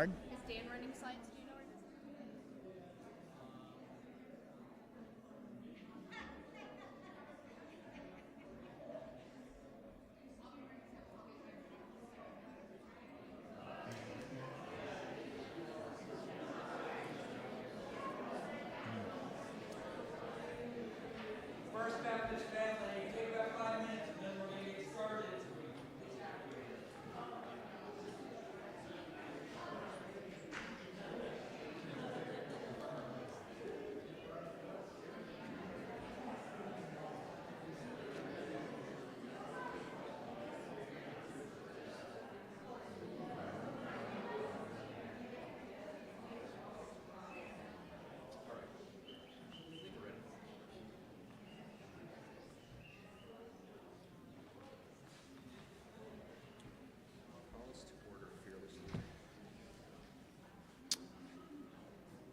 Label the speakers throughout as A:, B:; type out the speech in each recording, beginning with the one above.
A: card.
B: Is Dan running slides? Do you know where it is?
C: First Baptist family, take about 5 minutes and then we're going to get started.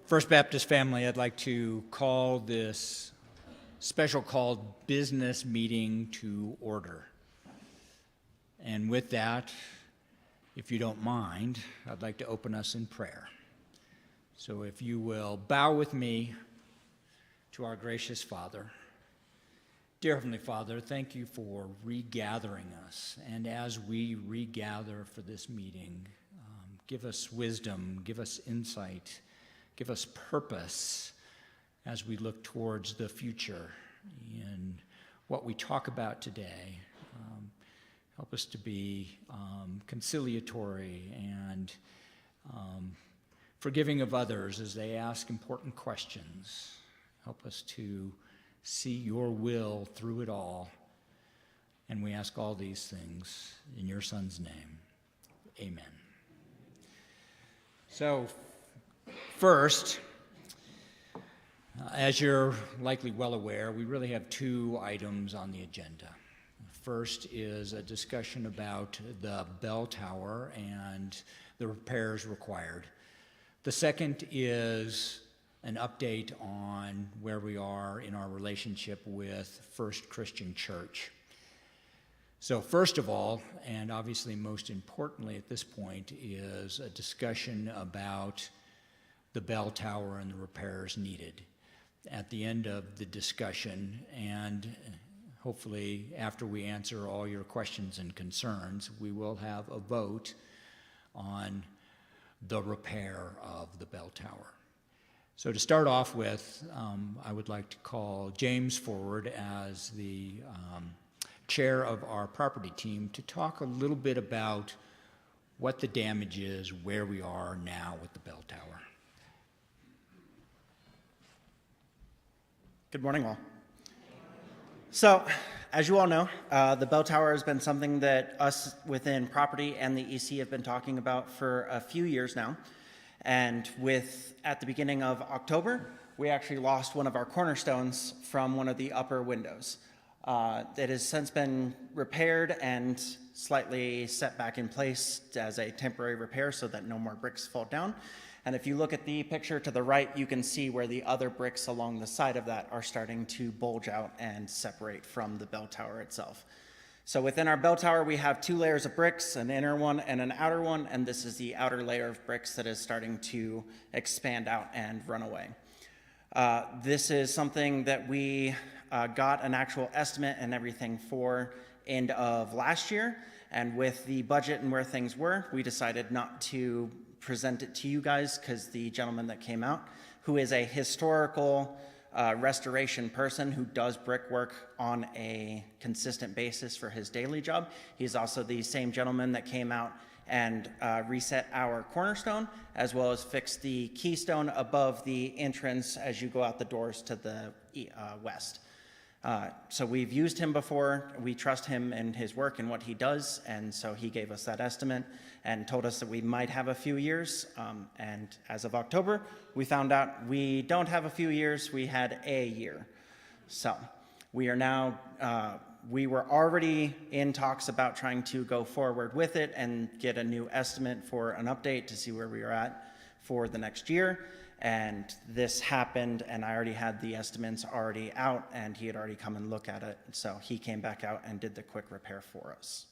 A: First Baptist family, I'd like to call this special called business meeting to order. And with that, if you don't mind, I'd like to open us in prayer. So if you will bow with me to our gracious Father. Dear Heavenly Father, thank you for regathering us. And as we regather for this meeting, give us wisdom, give us insight, give us purpose as we look towards the future in what we talk about today. Help us to be conciliatory and forgiving of others as they ask important questions. Help us to see your will through it all. And we ask all these things in your Son's name. Amen. So, first, as you're likely well aware, we really have two items on the agenda. First is a discussion about the bell tower and the repairs required. The second is an update on where we are in our relationship with First Christian Church. So first of all, and obviously most importantly at this point, is a discussion about the bell tower and the repairs needed. At the end of the discussion, and hopefully after we answer all your questions and concerns, we will have a vote on the repair of the bell tower. So to start off with, I would like to call James forward as the chair of our property team to talk a little bit about what the damage is, where we are now with the bell tower.
D: Good morning, all. So, as you all know, the bell tower has been something that us within property and the EC have been talking about for a few years now. And at the beginning of October, we actually lost one of our cornerstones from one of the upper windows. It has since been repaired and slightly set back in place as a temporary repair so that no more bricks fall down. And if you look at the picture to the right, you can see where the other bricks along the side of that are starting to bulge out and separate from the bell tower itself. So within our bell tower, we have two layers of bricks, an inner one and an outer one, and this is the outer layer of bricks that is starting to expand out and run away. This is something that we got an actual estimate and everything for end of last year, and with the budget and where things were, we decided not to present it to you guys because the gentleman that came out, who is a historical restoration person who does brickwork on a consistent basis for his daily job. He's also the same gentleman that came out and reset our cornerstone, as well as fixed the keystone above the entrance as you go out the doors to the west. So we've used him before. We trust him and his work and what he does, and so he gave us that estimate and told us that we might have a few years, and as of October, we found out we don't have a few years, we had a year. So we are now, we were already in talks about trying to go forward with it and get a new estimate for an update to see where we are at for the next year. And this happened, and I already had the estimates already out, and he had already come and looked at it. So he came back out and did the quick repair for us.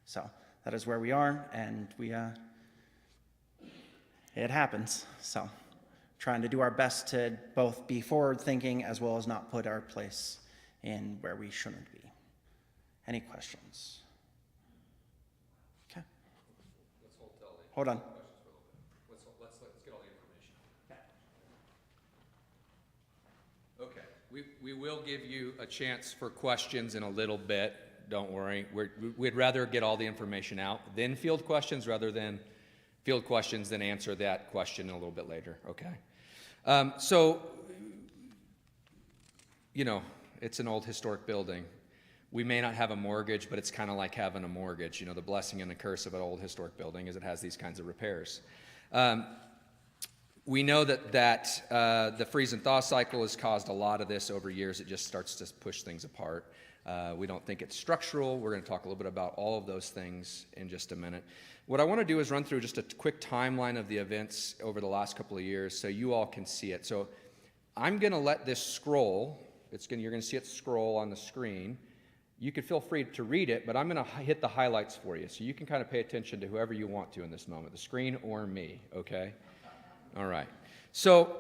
D: So that is where we are, and we it happens. So trying to do our best to both be forward-thinking as well as not put our place in where we shouldn't be. Any questions? Okay. Hold on.
E: Let's get all the information. Okay, we will give you a chance for questions in a little bit. Don't worry. We'd rather get all the information out, then field questions rather than field questions, then answer that question a little bit later, okay? So, you know, it's an old historic building. We may not have a mortgage, but it's kind of like having a mortgage. You know, the blessing and the curse of an old historic building is it has these kinds of repairs. We know that the freeze and thaw cycle has caused a lot of this over years. It just starts to push things apart. We don't think it's structural. We're going to talk a little bit about all of those things in just a minute. What I want to do is run through just a quick timeline of the events over the last couple of years so you all can see it. So I'm going to let this scroll. You're going to see it scroll on the screen. You can feel free to read it, but I'm going to hit the highlights for you so you can kind of pay attention to whoever you want to in this moment, the screen or me, okay? All right. So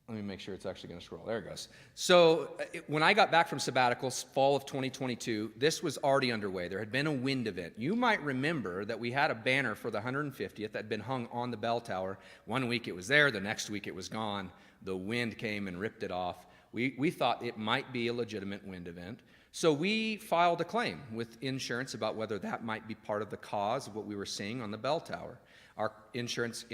E: let me make sure it's actually going to scroll. There it goes. So when I got back from sabbaticals, fall of 2022, this was already underway. There had been a wind event. You might remember that we had a banner for the 150th that had been hung on the bell tower. One week it was there. The next week it was gone. The wind came and ripped it off. We thought it might be a legitimate wind event. So we filed a claim with insurance about whether that might be part of the cause of what we were seeing on the bell tower. Our insurance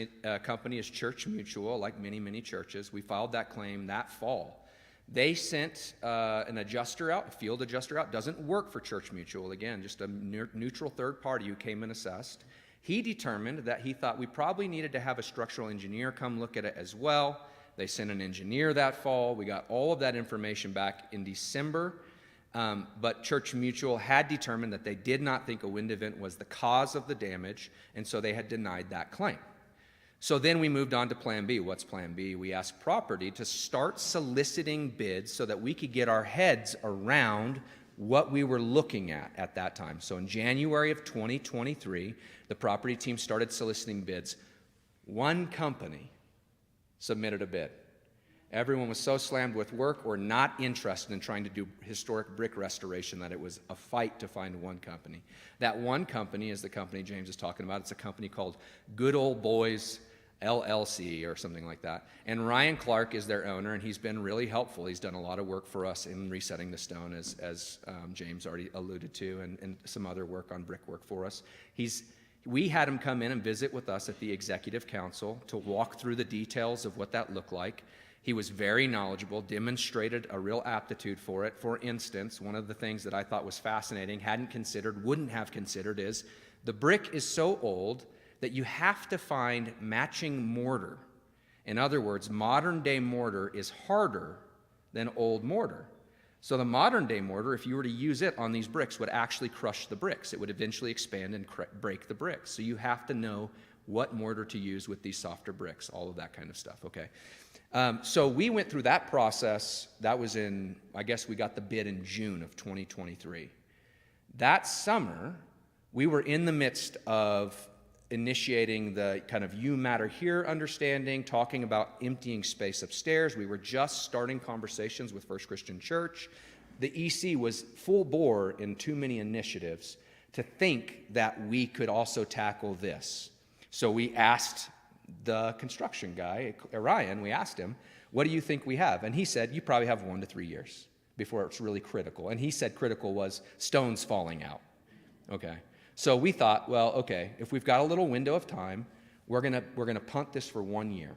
E: company is Church Mutual, like many, many churches. We filed that claim that fall. They sent an adjuster out, a field adjuster out. Doesn't work for Church Mutual, again, just a neutral third party who came and assessed. He determined that he thought we probably needed to have a structural engineer come look at it as well. They sent an engineer that fall. We got all of that information back in December. But Church Mutual had determined that they did not think a wind event was the cause of the damage, and so they had denied that claim. So then we moved on to Plan B. What's Plan B? We asked property to start soliciting bids so that we could get our heads around what we were looking at that time. So in January of 2023, the property team started soliciting bids. One company submitted a bid. Everyone was so slammed with work or not interested in trying to do historic brick restoration that it was a fight to find one company. That one company is the company James is talking about. It's a company called Good Old Boys LLC or something like that. And Ryan Clark is their owner, and he's been really helpful. He's done a lot of work for us in resetting the stone, as James already alluded to, and some other work on brickwork for us. We had him come in and visit with us at the Executive Council to walk through the details of what that looked like. He was very knowledgeable, demonstrated a real aptitude for it. For instance, one of the things that I thought was fascinating, hadn't considered, wouldn't have considered, is the brick is so old that you have to find matching mortar. In other words, modern-day mortar is harder than old mortar. So the modern-day mortar, if you were to use it on these bricks, would actually crush the bricks. It would eventually expand and break the bricks. So you have to know what mortar to use with these softer bricks, all of that kind of stuff, okay? So we went through that process. That was I guess we got the bid in June of 2023. That summer, we were in the midst of initiating the kind of you matter here understanding, talking about emptying space upstairs. We were just starting conversations with First Christian Church. The EC was full bore in too many initiatives to think that we could also tackle this. So we asked the construction guy, Ryan, we asked him, what do you think we have? And he said, you probably have 1 to 3 years before it's really critical. And he said critical was stones falling out. Okay. So we thought, well, okay, if we've got a little window of time, we're gonna punt this for 1 year.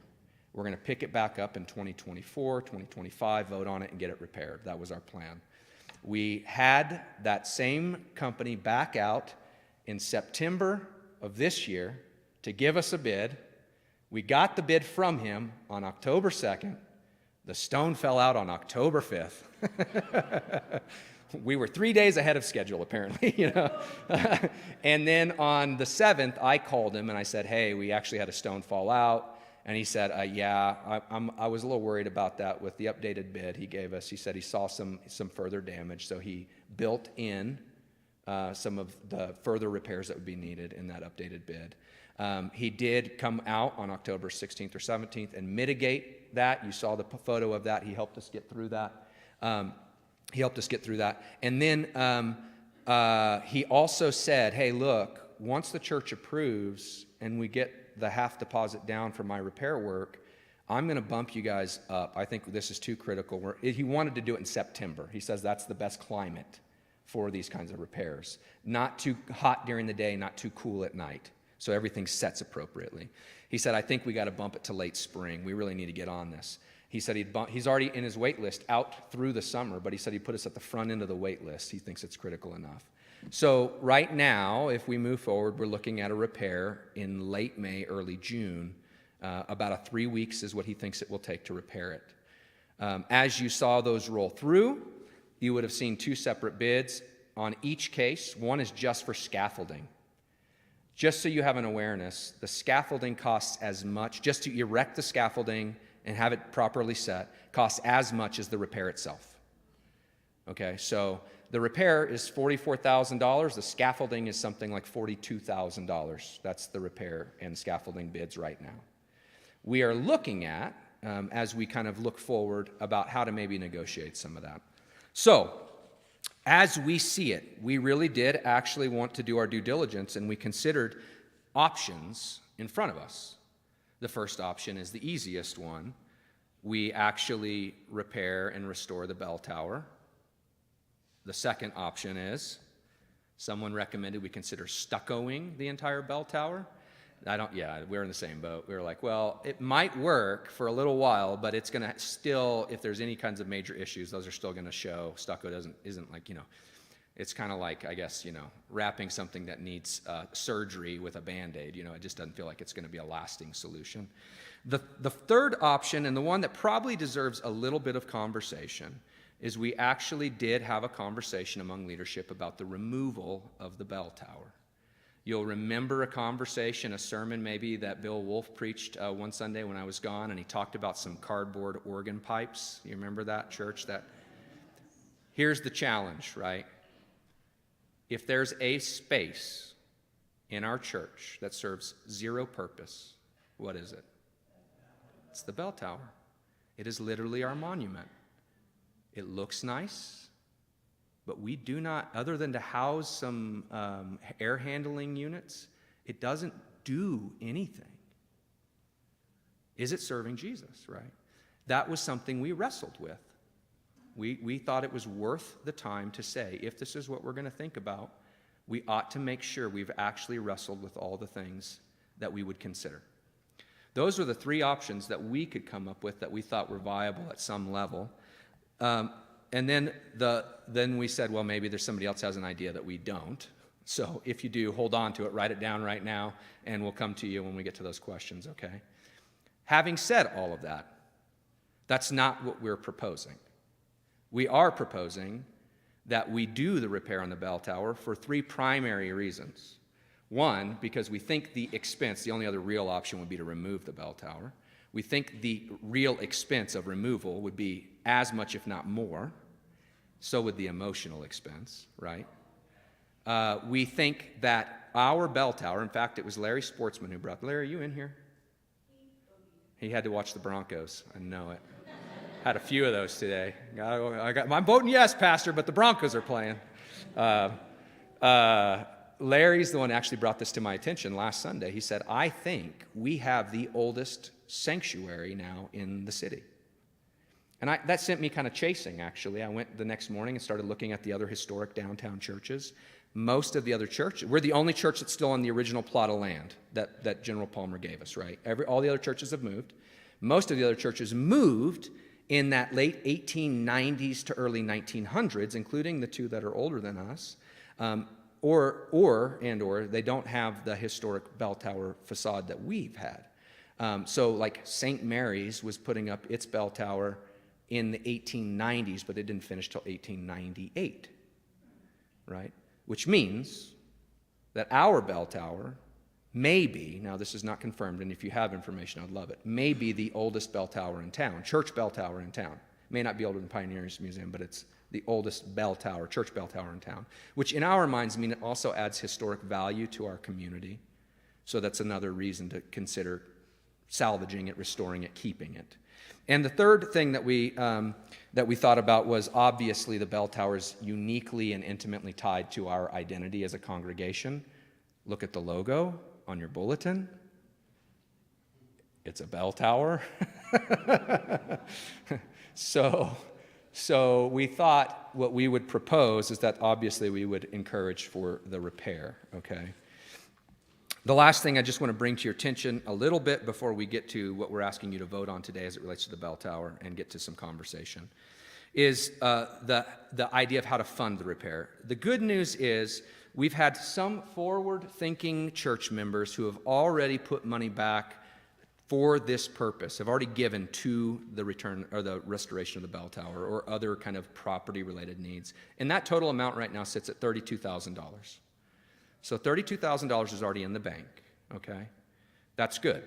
E: We're gonna pick it back up in 2024, 2025, vote on it and get it repaired. That was our plan. We had that same company back out in September of this year to give us a bid. We got the bid from him on October 2nd. The stone fell out on October 5th. We were 3 days ahead of schedule, apparently, you know. And then on the 7th, I called him and I said, hey, we actually had a stone fall out. And he said, yeah, I was a little worried about that with the updated bid he gave us. He said he saw some further damage, so he built in some of the further repairs that would be needed in that updated bid. He did come out on October 16th or 17th and mitigate that. You saw the photo of that. He helped us get through that. And then he also said, hey, look, once the church approves and we get the half deposit down for my repair work, I'm going to bump you guys up. I think this is too critical. He wanted to do it in September. He says that's the best climate for these kinds of repairs. Not too hot during the day, not too cool at night. So everything sets appropriately. He said, I think we got to bump it to late spring. We really need to get on this. He said he's already in his wait list out through the summer, but he said he'd put us at the front end of the wait list. He thinks it's critical enough. So right now, if we move forward, we're looking at a repair in late May, early June. About 3 weeks is what he thinks it will take to repair it. As you saw those roll through, you would have seen 2 separate bids on each case. One is just for scaffolding. Just so you have an awareness, the scaffolding costs as much, just to erect the scaffolding and have it properly set, costs as much as the repair itself. Okay, so the repair is $44,000. The scaffolding is something like $42,000. That's the repair and scaffolding bids right now. We are looking at, as we kind of look forward, about how to maybe negotiate some of that. So, as we see it, we really did actually want to do our due diligence, and we considered options in front of us. The first option is the easiest one. We actually repair and restore the bell tower. The second option is someone recommended we consider stuccoing the entire bell tower. We're in the same boat. We were like, well, it might work for a little while, but it's going to still, if there's any kinds of major issues, those are still going to show. Stucco isn't like, it's kind of like, I guess, wrapping something that needs surgery with a Band-Aid. It just doesn't feel like it's going to be a lasting solution. The third option, and the one that probably deserves a little bit of conversation, is we actually did have a conversation among leadership about the removal of the bell tower. You'll remember a sermon maybe that Bill Wolf preached one Sunday when I was gone, and he talked about some cardboard organ pipes. You remember that, church? Here's the challenge, right? If there's a space in our church that serves zero purpose, what is it? It's the bell tower. It is literally our monument. It looks nice. But we do not, other than to house some air handling units, it doesn't do anything. Is it serving Jesus, right? That was something we wrestled with. We thought it was worth the time to say, if this is what we're going to think about, we ought to make sure we've actually wrestled with all the things that we would consider. Those were the 3 options that we could come up with that we thought were viable at some level. And then we said, well, maybe there's somebody else has an idea that we don't. So if you do, hold on to it, write it down right now, and we'll come to you when we get to those questions, okay? Having said all of that, that's not what we're proposing. We are proposing that we do the repair on the bell tower for 3 primary reasons. One, because we think the expense, the only other real option would be to remove the bell tower. We think the real expense of removal would be as much, if not more. So would the emotional expense, right? We think that our bell tower, in fact, it was Larry Sportsman who brought, Larry, are you in here? He had to watch the Broncos. I know it. Had a few of those today. I'm voting yes, Pastor, but the Broncos are playing. Larry's the one who actually brought this to my attention last Sunday. He said, I think we have the oldest sanctuary now in the city. And that sent me kind of chasing, actually. I went the next morning and started looking at the other historic downtown churches. Most of the other churches, we're the only church that's still on the original plot of land that General Palmer gave us, right? All the other churches have moved. Most of the other churches moved in that late 1890s to early 1900s, including the 2 that are older than us, or they don't have the historic bell tower facade that we've had. So like St. Mary's was putting up its bell tower in the 1890s, but it didn't finish till 1898, right? Which means that our bell tower may be, now this is not confirmed, and if you have information, I'd love it, may be the oldest bell tower in town, church bell tower in town. It may not be older than Pioneers Museum, but it's the oldest bell tower, church bell tower in town, which in our minds mean it also adds historic value to our community. So that's another reason to consider salvaging it, restoring it, keeping it. And the third thing that we thought about was obviously the bell tower is uniquely and intimately tied to our identity as a congregation. Look at the logo on your bulletin. It's a bell tower. So we thought what we would propose is that obviously we would encourage for the repair, okay? The last thing I just want to bring to your attention a little bit before we get to what we're asking you to vote on today as it relates to the bell tower and get to some conversation is the idea of how to fund the repair. The good news is we've had some forward-thinking church members who have already put money back for this purpose, have already given to the return or the restoration of the bell tower or other kind of property-related needs. And that total amount right now sits at $32,000. So $32,000 is already in the bank, okay? That's good.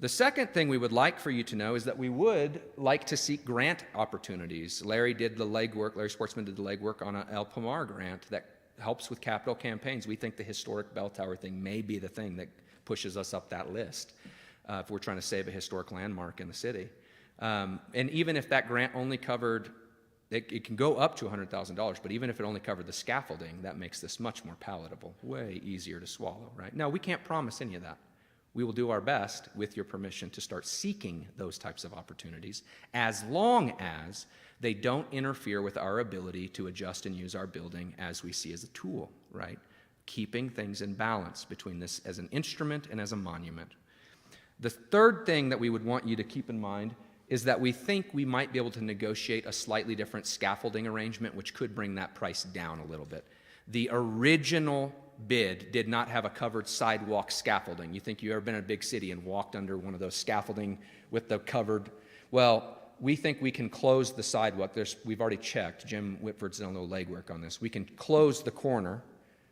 E: The second thing we would like for you to know is that we would like to seek grant opportunities. Larry Sportsman did the legwork on an El Pomar grant that helps with capital campaigns. We think the historic bell tower thing may be the thing that pushes us up that list if we're trying to save a historic landmark in the city. And even if that grant only covered, it can go up to $100,000, but even if it only covered the scaffolding, that makes this much more palatable, way easier to swallow, right? Now, we can't promise any of that. We will do our best, with your permission, to start seeking those types of opportunities as long as they don't interfere with our ability to adjust and use our building as we see as a tool, right? Keeping things in balance between this as an instrument and as a monument. The third thing that we would want you to keep in mind is that we think we might be able to negotiate a slightly different scaffolding arrangement, which could bring that price down a little bit. The original bid did not have a covered sidewalk scaffolding. You think you've ever been in a big city and walked under one of those scaffolding with the covered? Well, we think we can close the sidewalk. We've already checked. Jim Whitford's done a little legwork on this. We can close the corner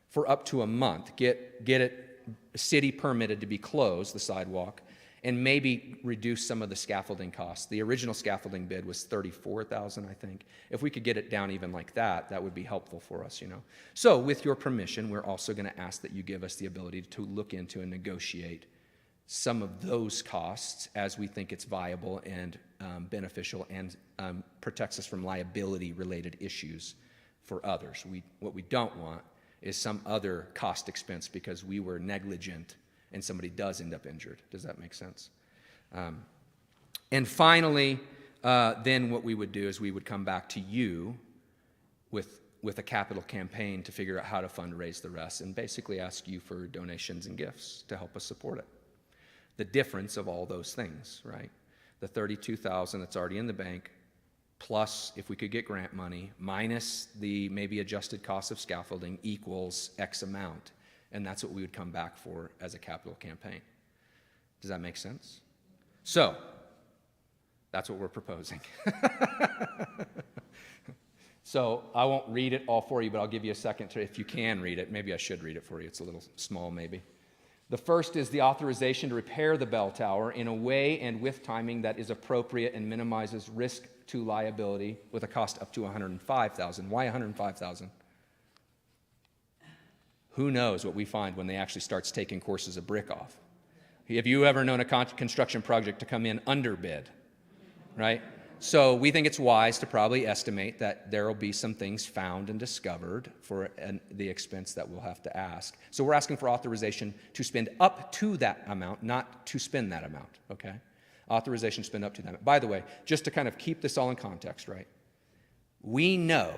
E: for up to a month, get it city permitted to be closed, the sidewalk, and maybe reduce some of the scaffolding costs. The original scaffolding bid was $34,000, I think. If we could get it down even like that, that would be helpful for us, you know. So with your permission, we're also going to ask that you give us the ability to look into and negotiate some of those costs as we think it's viable and beneficial and protects us from liability-related issues for others. What we don't want is some other cost expense because we were negligent and somebody does end up injured. Does that make sense? And finally, then what we would do is we would come back to you with a capital campaign to figure out how to fundraise the rest and basically ask you for donations and gifts to help us support it. The difference of all those things, right? The $32,000 that's already in the bank, plus if we could get grant money, minus the maybe adjusted cost of scaffolding equals X amount. And that's what we would come back for as a capital campaign. Does that make sense? So, that's what we're proposing. So, I won't read it all for you, but I'll give you a second to, if you can read it. Maybe I should read it for you. It's a little small, maybe. The first is the authorization to repair the bell tower in a way and with timing that is appropriate and minimizes risk to liability with a cost up to $105,000. Why $105,000? Who knows what we find when they actually starts taking courses of brick off? Have you ever known a construction project to come in under bid, right? So we think it's wise to probably estimate that there will be some things found and discovered for the expense that we'll have to ask. So we're asking for authorization to spend up to that amount, not to spend that amount, okay? Authorization to spend up to that amount. By the way, just to kind of keep this all in context, right? We know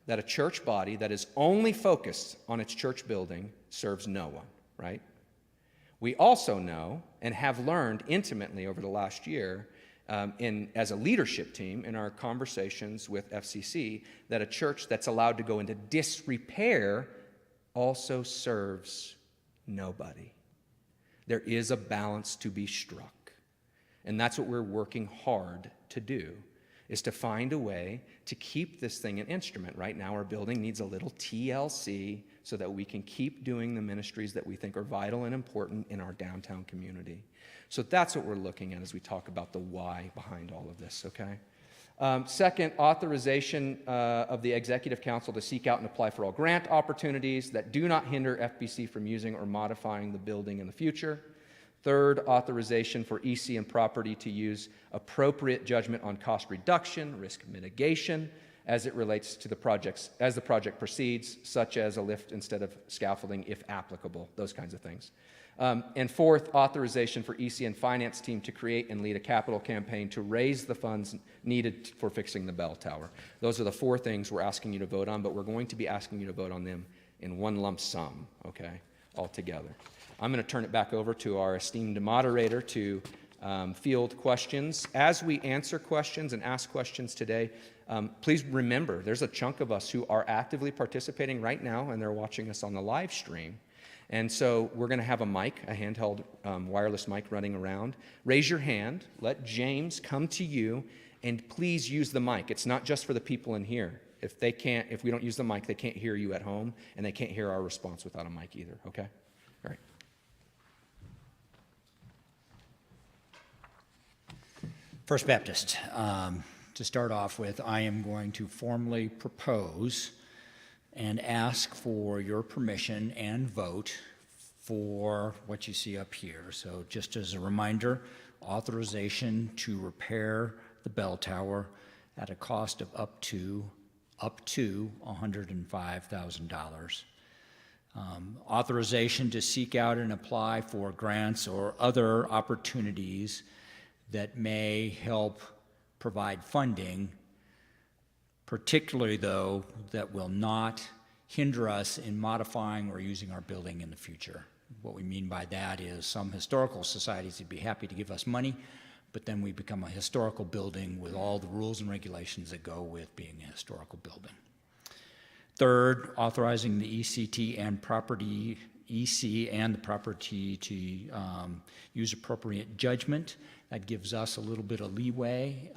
E: that a church body that is only focused on its church building serves no one, right? We also know and have learned intimately over the last year as a leadership team in our conversations with FCC that a church that's allowed to go into disrepair also serves nobody. There is a balance to be struck. And that's what we're working hard to do, is to find a way to keep this thing an instrument. Right now, our building needs a little TLC so that we can keep doing the ministries that we think are vital and important in our downtown community. So that's what we're looking at as we talk about the why behind all of this, okay? Second, authorization of the Executive Council to seek out and apply for all grant opportunities that do not hinder FBC from using or modifying the building in the future. Third, authorization for EC and property to use appropriate judgment on cost reduction, risk mitigation, as it relates to the projects, as the project proceeds, such as a lift instead of scaffolding, if applicable, those kinds of things. And fourth, authorization for EC and finance team to create and lead a capital campaign to raise the funds needed for fixing the bell tower. Those are the four things we're asking you to vote on, but we're going to be asking you to vote on them in one lump sum, okay, all together. I'm going to turn it back over to our esteemed moderator to field questions. As we answer questions and ask questions today, please remember there's a chunk of us who are actively participating right now, and they're watching us on the live stream. And so we're going to have a mic, a handheld wireless mic running around. Raise your hand. Let James come to you, and please use the mic. It's not just for the people in here. If we don't use the mic, they can't hear you at home, and they can't hear our response without a mic either, okay? All right.
A: First Baptist, to start off with, I am going to formally propose and ask for your permission and vote for what you see up here. So just as a reminder, authorization to repair the bell tower at a cost of up to $105,000. Authorization to seek out and apply for grants or other opportunities that may help provide funding, particularly, though, that will not hinder us in modifying or using our building in the future. What we mean by that is some historical societies would be happy to give us money, but then we become a historical building with all the rules and regulations that go with being a historical building. Third, authorizing the EC and the property to use appropriate judgment. That gives us a little bit of leeway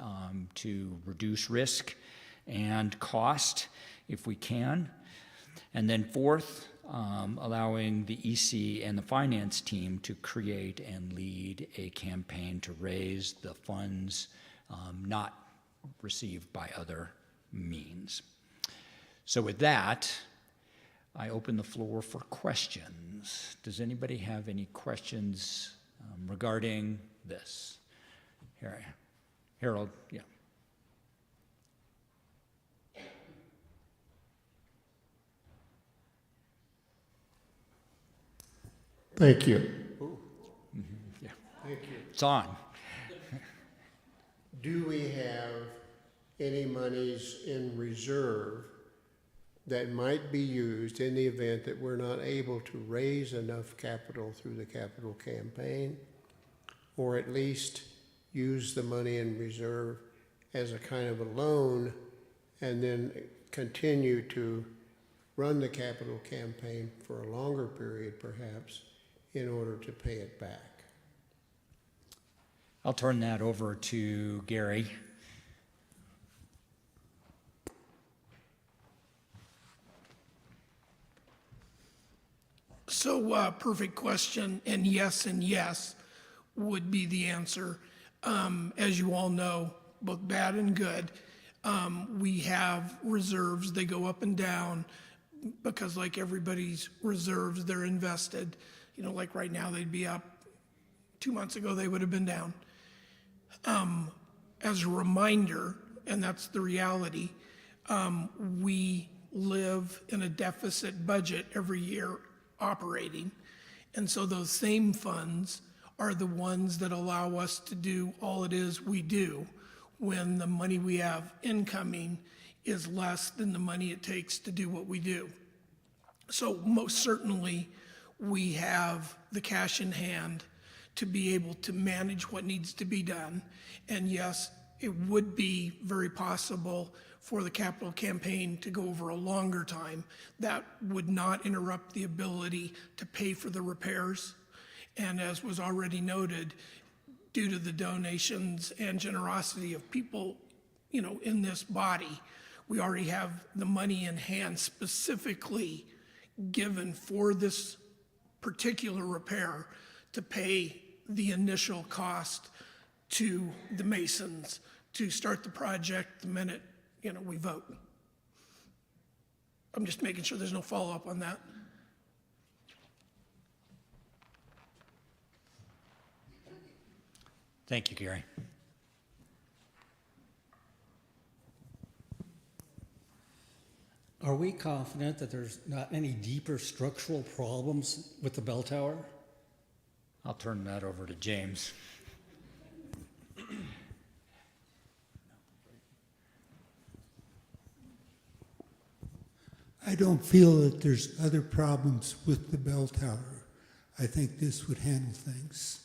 A: to reduce risk and cost if we can. And then fourth, allowing the EC and the finance team to create and lead a campaign to raise the funds not received by other means. So with that, I open the floor for questions. Does anybody have any questions regarding this? Harold, yeah.
F: Thank you.
A: Yeah.
F: Thank you.
A: It's on.
F: Do we have any monies in reserve that might be used in the event that we're not able to raise enough capital through the capital campaign, or at least use the money in reserve as a kind of a loan and then continue to run the capital campaign for a longer period perhaps in order to pay it back?
A: I'll turn that over to Gary.
G: So, perfect question, and yes would be the answer. As you all know, both bad and good, we have reserves. They go up and down because, like everybody's reserves, they're invested. You know, like right now, they'd be up. 2 months ago, they would have been down. As a reminder, and that's the reality, we live in a deficit budget every year operating. And so those same funds are the ones that allow us to do all it is we do when the money we have incoming is less than the money it takes to do what we do. So most certainly we have the cash in hand to be able to manage what needs to be done. And yes, it would be very possible for the capital campaign to go over a longer time. That would not interrupt the ability to pay for the repairs. And as was already noted, due to the donations and generosity of people, you know, in this body, we already have the money in hand specifically given for this particular repair to pay the initial cost to the masons to start the project the minute, we vote. I'm just making sure there's no follow-up on that.
A: Thank you, Gary.
H: Are we confident that there's not any deeper structural problems with the bell tower?
A: I'll turn that over to James.
I: I don't feel that there's other problems with the bell tower. I think this would handle things.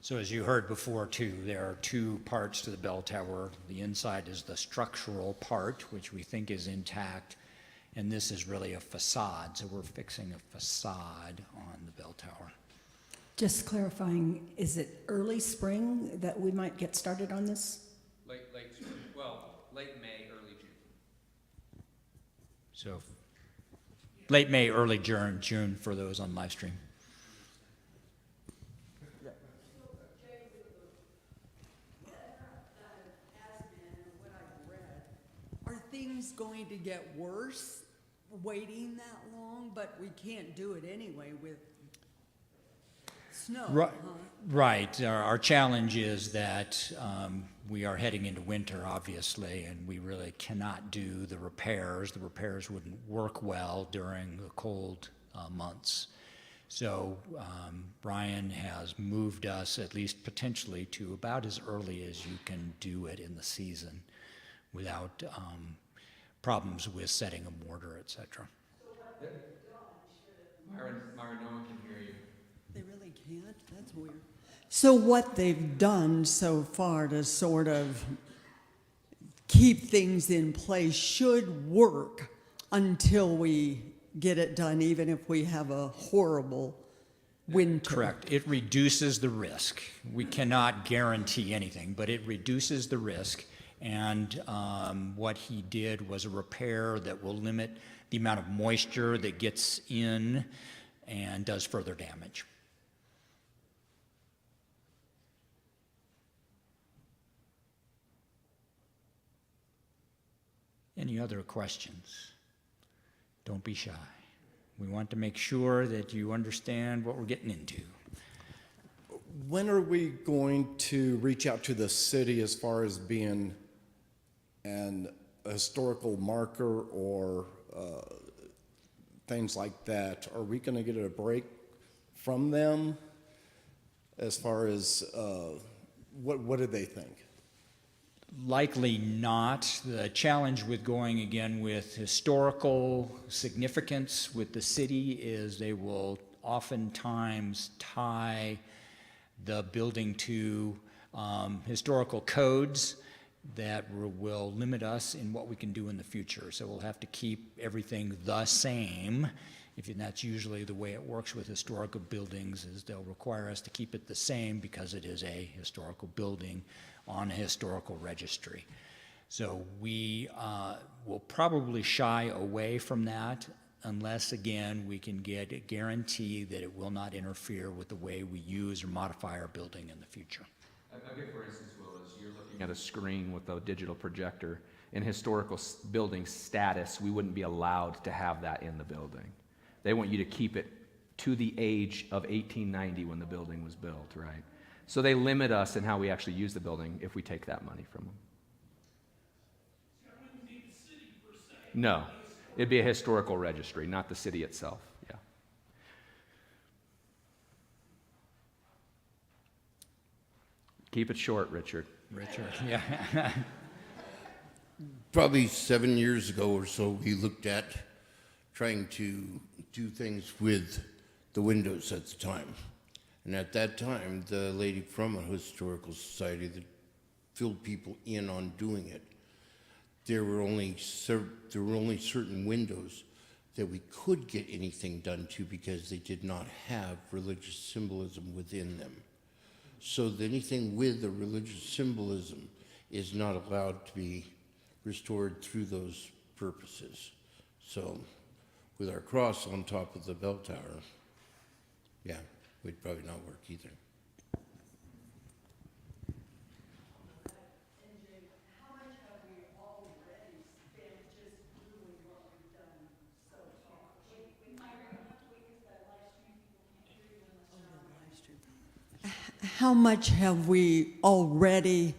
A: So as you heard before too, there are two parts to the bell tower. The inside is the structural part, which we think is intact, and this is really a facade. So we're fixing a facade on the bell tower.
J: Just clarifying, is it early spring that we might get started on this?
E: Late May, early June.
A: So late May, early June for those on live stream.
K: Are things going to get worse waiting that long? But we can't do it anyway with snow,
A: Right.
K: huh?
A: Right. Our challenge is that we are heading into winter, obviously, and we really cannot do the repairs. The repairs wouldn't work well during the cold months. So Brian has moved us, at least potentially, to about as early as you can do it in the season without problems with setting a mortar, et cetera.
E: Myron, no one can hear you.
K: They really can't? That's weird. So what they've done so far to sort of keep things in place should work until we get it done, even if we have a horrible winter.
A: Correct. It reduces the risk. We cannot guarantee anything, but it reduces the risk. And what he did was a repair that will limit the amount of moisture that gets in and does further damage. Any other questions? Don't be shy. We want to make sure that you understand what we're getting into.
L: When are we going to reach out to the city as far as being a historical marker or things like that? Are we going to get a break from them as far as what do they think?
A: Likely not. The challenge with going again with historical significance with the city is they will oftentimes tie the building to historical codes that will limit us in what we can do in the future. So we'll have to keep everything the same. And that's usually the way it works with historical buildings, is they'll require us to keep it the same because it is a historical building on a historical registry. So we will probably shy away from that unless, again, we can get a guarantee that it will not interfere with the way we use or modify our building in the future.
E: A good for instance, Will, is you're looking at a screen with a digital projector. In historical building status, we wouldn't be allowed to have that in the building. They want you to keep it to the age of 1890 when the building was built, right? So they limit us in how we actually use the building if we take that money from them. No, it'd be a historical registry, not the city itself, yeah. Keep it short, Richard.
A: Richard, yeah.
F: Probably 7 years ago or so, we looked at trying to do things with the windows at the time. And at that time, the lady from a historical society that filled people in on doing it, there were only certain windows that we could get anything done to because they did not have religious symbolism within them. So anything with the religious symbolism is not allowed to be restored through those purposes. So with our cross on top of the bell tower, yeah, would probably not work either.
K: how much have we already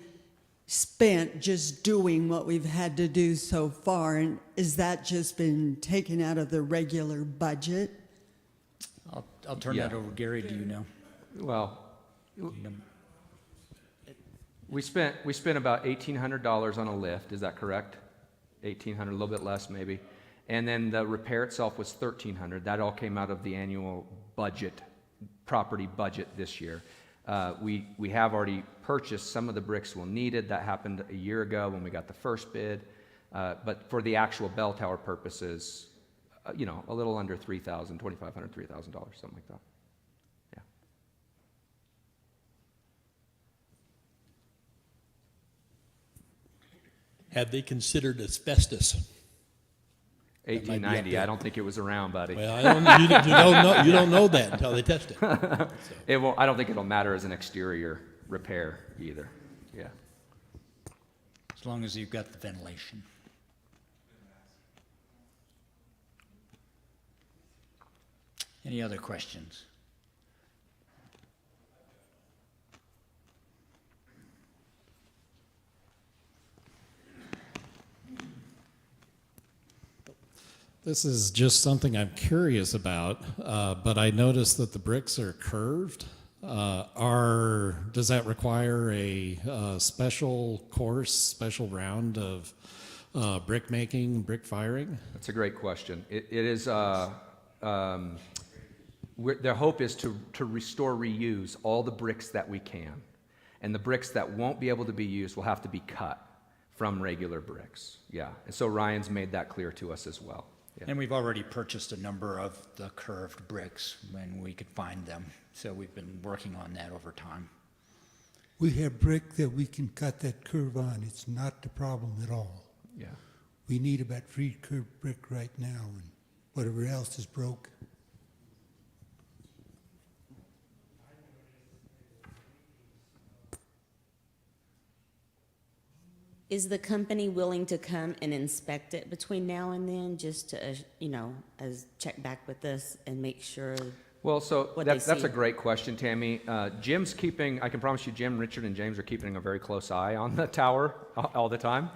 K: spent just doing what we've had to do so far? And is that just been taken out of the regular budget?
A: I'll turn that over. Gary, do you know?
E: Well, we spent about $1,800 on a lift. Is that correct? 1,800, a little bit less maybe. And then the repair itself was 1,300. That all came out of the annual budget, property budget this year. We have already purchased some of the bricks we'll needed. That happened a year ago when we got the first bid. But for the actual bell tower purposes, a little under $3,000, $2,500, $3,000, something like that. Yeah.
M: Have they considered asbestos?
E: 1890. I don't think it was around, buddy.
M: Well, you don't know that until they test it. So.
E: It won't. I don't think it'll matter as an exterior repair either. Yeah.
A: As long as you've got the ventilation. Any other questions?
N: This is just something I'm curious about, but I noticed that the bricks are curved. Does that require a special course, special round of brick making, brick firing?
E: That's a great question. It is. Their hope is to restore, reuse all the bricks that we can, and the bricks that won't be able to be used will have to be cut from regular bricks. Yeah, and so Ryan's made that clear to us as well. Yeah.
A: And we've already purchased a number of the curved bricks when we could find them. So we've been working on that over time.
I: We have brick that we can cut that curve on. It's not the problem at all.
E: Yeah.
I: We need about 3 curved brick right now, and whatever else is broke.
O: Is the company willing to come and inspect it between now and then, just to, as check back with us and make sure?
E: Well, so that's a great question, Tammy. Jim's keeping, I can promise you, Jim, Richard, and James are keeping a very close eye on the tower all the time.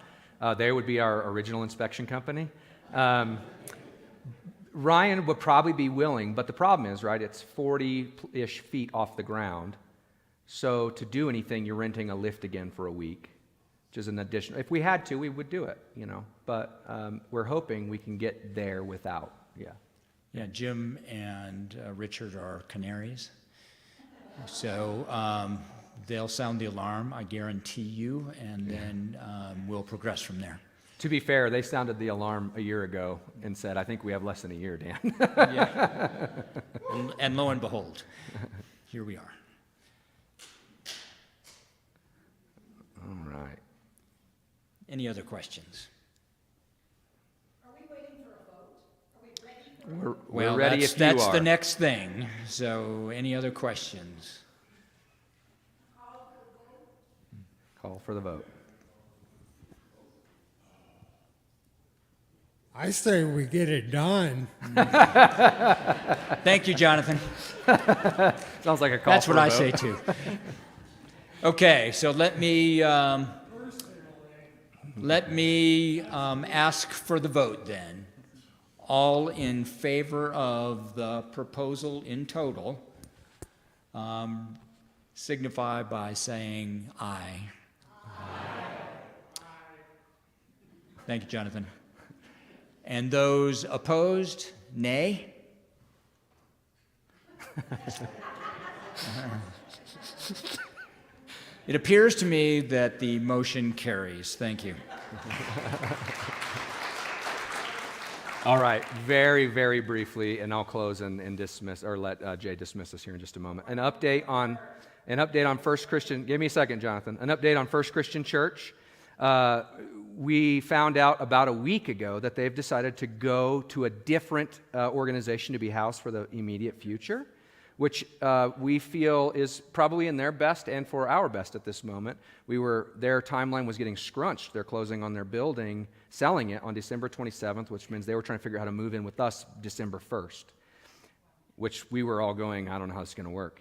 E: They would be our original inspection company. Ryan would probably be willing, but the problem is, right, it's 40-ish feet off the ground. So to do anything, you're renting a lift again for a week. Which is an additional. If we had to, we would do it, But we're hoping we can get there without. Yeah.
A: Yeah. Jim and Richard are canaries, so they'll sound the alarm. I guarantee you, and then we'll progress from there.
E: To be fair, they sounded the alarm a year ago and said, "I think we have less than a year, Dan."
A: Yeah. And lo and behold, here we are.
E: All right.
A: Any other questions?
J: Are we waiting for a vote? Are we ready?
E: We're ready if you are.
A: That's the next thing. So, any other questions?
E: Call for the vote.
I: I say we get it done.
A: Thank you, Jonathan.
E: Sounds like a call
A: That's
E: for
A: what
E: a
A: I
E: vote.
A: say too. Okay, so let me ask for the vote then. All in favor of the proposal in total, signify by saying aye. Aye. Thank you, Jonathan. And those opposed, nay? It appears to me that the motion carries. Thank you.
E: All right, very, very briefly, and I'll close and dismiss, or let Jay dismiss us here in just a moment. An update on First Christian. Give me a second, Jonathan. An update on First Christian Church. We found out about a week ago that they've decided to go to a different organization to be housed for the immediate future, which we feel is probably in their best and for our best at this moment. Their timeline was getting scrunched. They're closing on their building, selling it on December 27th, which means they were trying to figure out how to move in with us December 1st. which we were all going, I don't know how this is going to work.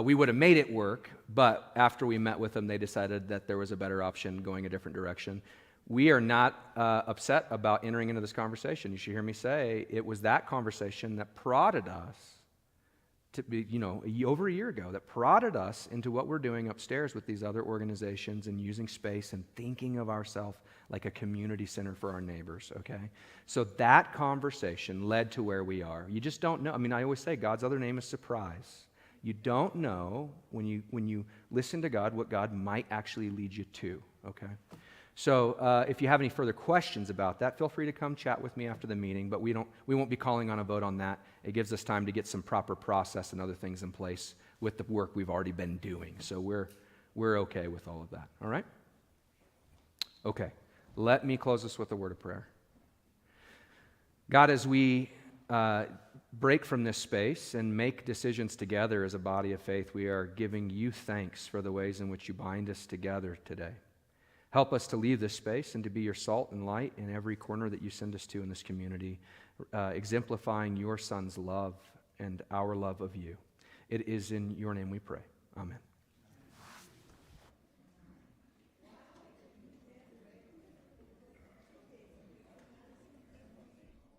E: We would have made it work, but after we met with them, they decided that there was a better option going a different direction. We are not upset about entering into this conversation. You should hear me say it was that conversation that prodded us to be, over a year ago, that prodded us into what we're doing upstairs with these other organizations and using space and thinking of ourselves like a community center for our neighbors, okay? So that conversation led to where we are. You just don't know. I always say God's other name is surprise. You don't know when you listen to God what God might actually lead you to, okay? So if you have any further questions about that, feel free to come chat with me after the meeting, but we won't be calling on a vote on that. It gives us time to get some proper process and other things in place with the work we've already been doing. So we're okay with all of that, all right? Okay, let me close this with a word of prayer. God, as we break from this space and make decisions together as a body of faith, we are giving you thanks for the ways in which you bind us together today. Help us to leave this space and to be your salt and light in every corner that you send us to in this community, exemplifying your Son's love and our love of you. It is in your name we pray. Amen.